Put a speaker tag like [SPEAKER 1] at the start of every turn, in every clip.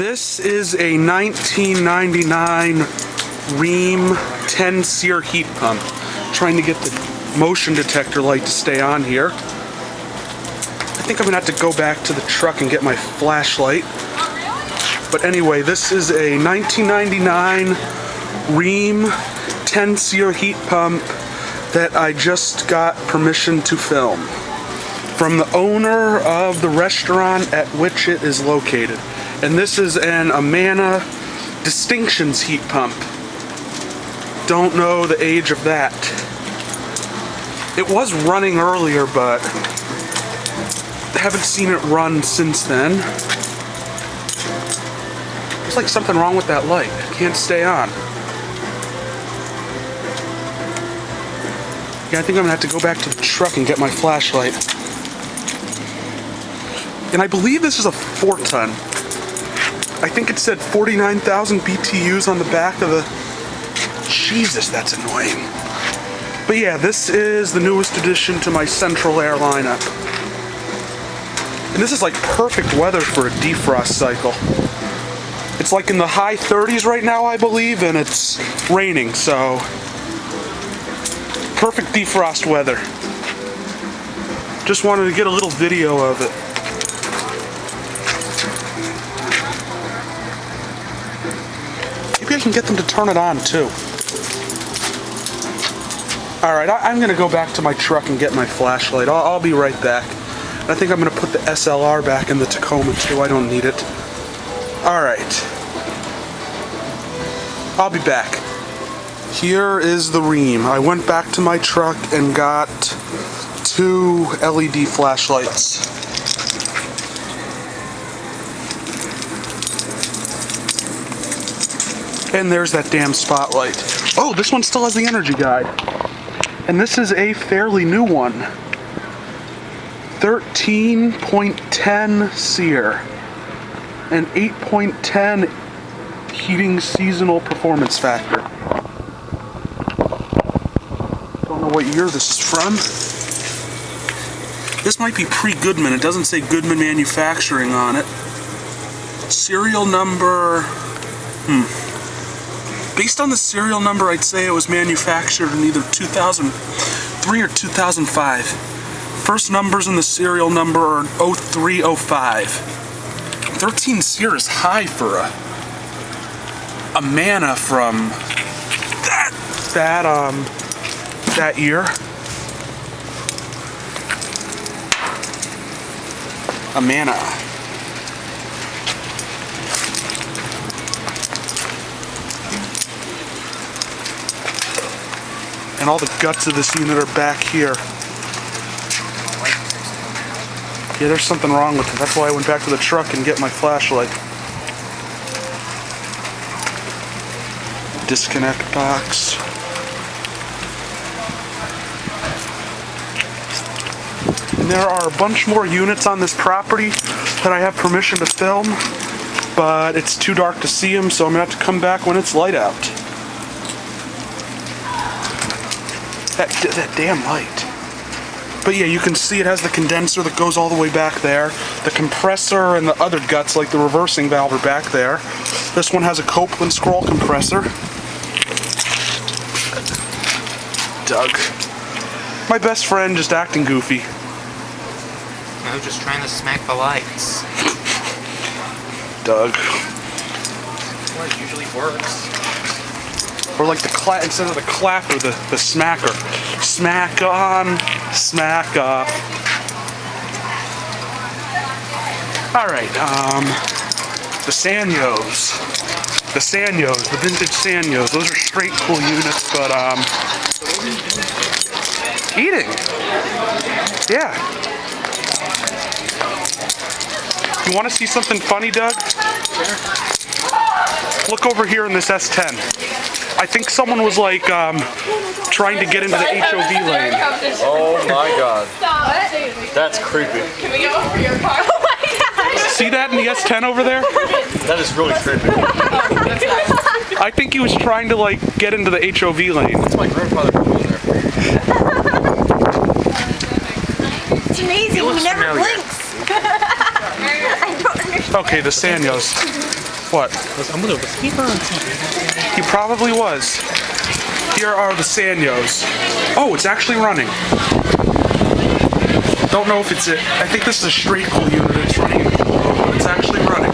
[SPEAKER 1] This is a 1999 Rheem 10 SEER heat pump. Trying to get the motion detector light to stay on here. I think I'm gonna have to go back to the truck and get my flashlight. But anyway, this is a 1999 Rheem 10 SEER heat pump that I just got permission to film from the owner of the restaurant at which it is located. And this is an Amana Distinctions heat pump. Don't know the age of that. It was running earlier, but haven't seen it run since then. There's like something wrong with that light. It can't stay on. Yeah, I think I'm gonna have to go back to the truck and get my flashlight. And I believe this is a 4-ton. I think it said 49,000 BTUs on the back of the... Jesus, that's annoying. But yeah, this is the newest addition to my Central Air lineup. And this is like perfect weather for a defrost cycle. It's like in the high 30s right now, I believe, and it's raining, so... perfect defrost weather. Just wanted to get a little video of it. Maybe I can get them to turn it on too. Alright, I'm gonna go back to my truck and get my flashlight. I'll be right back. I think I'm gonna put the SLR back in the Tacoma too. I don't need it. Alright. I'll be back. Here is the Rheem. I went back to my truck and got 2 LED flashlights. And there's that damn spotlight. Oh, this one still has the energy guide. And this is a fairly new one. 13.10 SEER. And 8.10 heating seasonal performance factor. Don't know what year this is from. This might be pre-Goodman. It doesn't say Goodman Manufacturing on it. Serial number... Based on the serial number, I'd say it was manufactured in either 2003 or 2005. First numbers in the serial number are 0305. 13 SEER is high for a Amana from that year. Amana. And all the guts of this unit are back here. Yeah, there's something wrong with it. That's why I went back to the truck and get my flashlight. Disconnect box. And there are a bunch more units on this property that I have permission to film, but it's too dark to see them, so I'm gonna have to come back when it's light out. That damn light. But yeah, you can see it has the condenser that goes all the way back there. The compressor and the other guts, like the reversing valve, are back there. This one has a Copeland scroll compressor. Doug. My best friend just acting goofy.
[SPEAKER 2] No, just trying to smack the lights.
[SPEAKER 1] Doug.
[SPEAKER 2] Well, it usually works.
[SPEAKER 1] Or like the clap, instead of the clapper, the smacker. Smack on, smack off. Alright, the Sanyos. The Sanyos, the vintage Sanyos. Those are straight cool units, but, eating. Yeah. You want to see something funny, Doug? Look over here in this S10. I think someone was like trying to get into the HOV lane.
[SPEAKER 3] Oh my god. That's creepy.
[SPEAKER 4] Can we go over your car? Oh my gosh.
[SPEAKER 1] See that in the S10 over there?
[SPEAKER 3] That is really creepy.
[SPEAKER 1] I think he was trying to like get into the HOV lane.
[SPEAKER 3] That's my grandfather coming in there.
[SPEAKER 4] It's amazing. He never blinks. I don't understand.
[SPEAKER 1] Okay, the Sanyos. What?
[SPEAKER 2] I'm gonna speaker on TV.
[SPEAKER 1] He probably was. Here are the Sanyos. Oh, it's actually running. Don't know if it's it. I think this is a straight cool unit. It's running in cool mode, but it's actually running.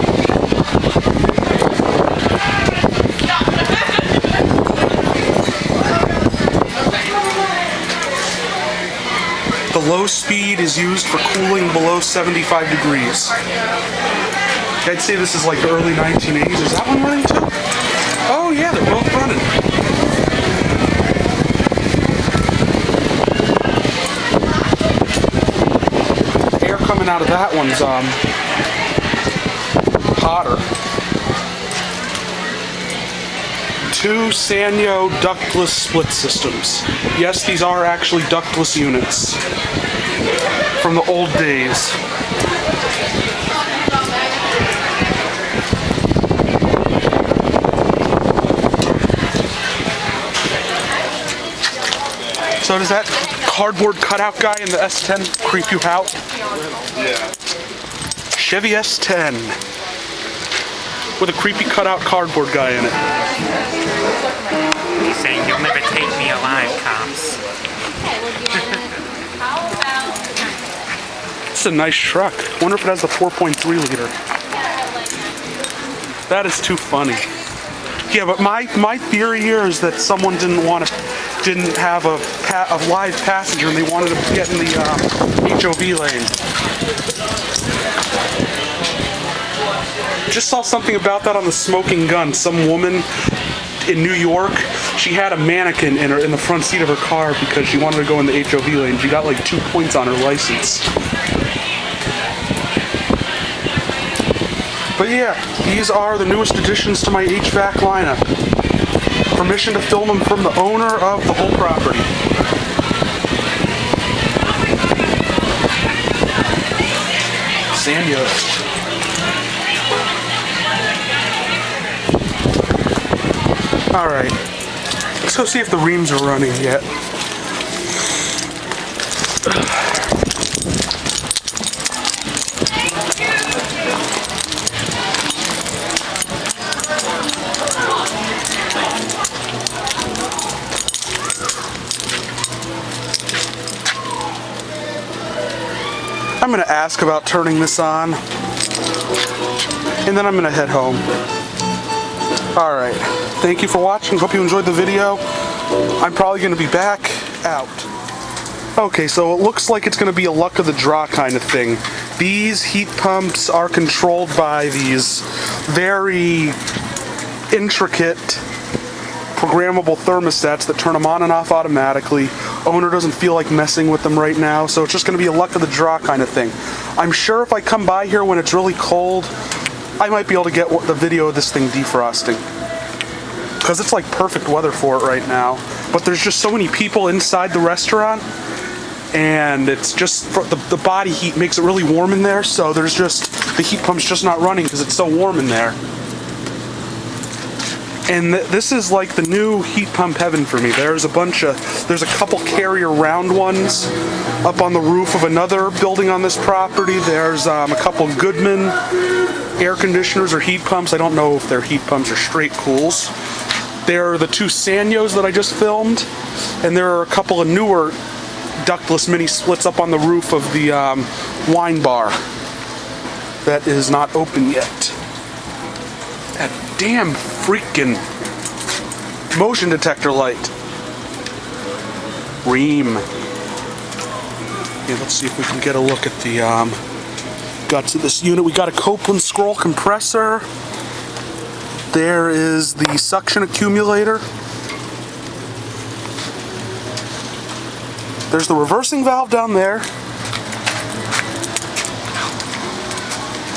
[SPEAKER 1] The low speed is used for cooling below 75 degrees. I'd say this is like the early 1980s. Is that one running too? Oh yeah, they're both running. Air coming out of that one's hotter. 2 Sanyo ductless split systems. Yes, these are actually ductless units from the old days. So does that cardboard cutout guy in the S10 creep you out?
[SPEAKER 3] Yeah.
[SPEAKER 1] Chevy S10 with a creepy cutout cardboard guy in it.
[SPEAKER 2] He's saying you'll never take me alive, cops.
[SPEAKER 1] It's a nice truck. Wonder if it has the 4.3 liter. That is too funny. Yeah, but my theory here is that someone didn't have a live passenger and they wanted to get in the HOV lane. Just saw something about that on the Smoking Gun. Some woman in New York, she had a mannequin in the front seat of her car because she wanted to go in the HOV lane. She got like 2 points on her license. But yeah, these are the newest additions to my HVAC lineup. Permission to film them from the owner of the whole property. Sanyos. Alright, let's go see if the Rheems are running yet. I'm going to ask about turning this on, and then I'm going to head home. Alright, thank you for watching. Hope you enjoyed the video. I'm probably going to be back out. Okay, so it looks like it's going to be a luck of the draw kind of thing. These heat pumps are controlled by these very intricate programmable thermostats that turn them on and off automatically. Owner doesn't feel like messing with them right now, so it's just going to be a luck of the draw kind of thing. I'm sure if I come by here when it's really cold, I might be able to get the video of this thing defrosting. Because it's like perfect weather for it right now. But there's just so many people inside the restaurant, and it's just, the body heat makes it really warm in there, so there's just, the heat pump's just not running because it's so warm in there. And this is like the new heat pump heaven for me. There's a couple carrier round ones up on the roof of another building on this property. There's a couple Goodman air conditioners or heat pumps. I don't know if they're heat pumps or straight cools. There are the 2 Sanyos that I just filmed, and there are a couple of newer ductless mini splits up on the roof of the wine bar that is not open yet. That damn freaking motion detector light. Rheem. Yeah, let's see if we can get a look at the guts of this unit. We got a Copeland scroll compressor. There is the suction accumulator. There's the reversing valve down there.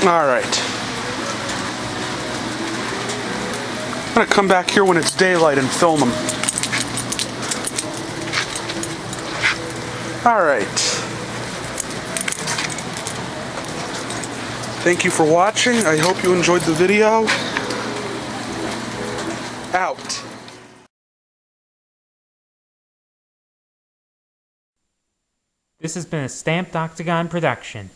[SPEAKER 1] Alright. I'm going to come back here when it's daylight and film them. Alright. Thank you for watching. I hope you enjoyed the video. Out.
[SPEAKER 2] This has been a Stamped Octagon production.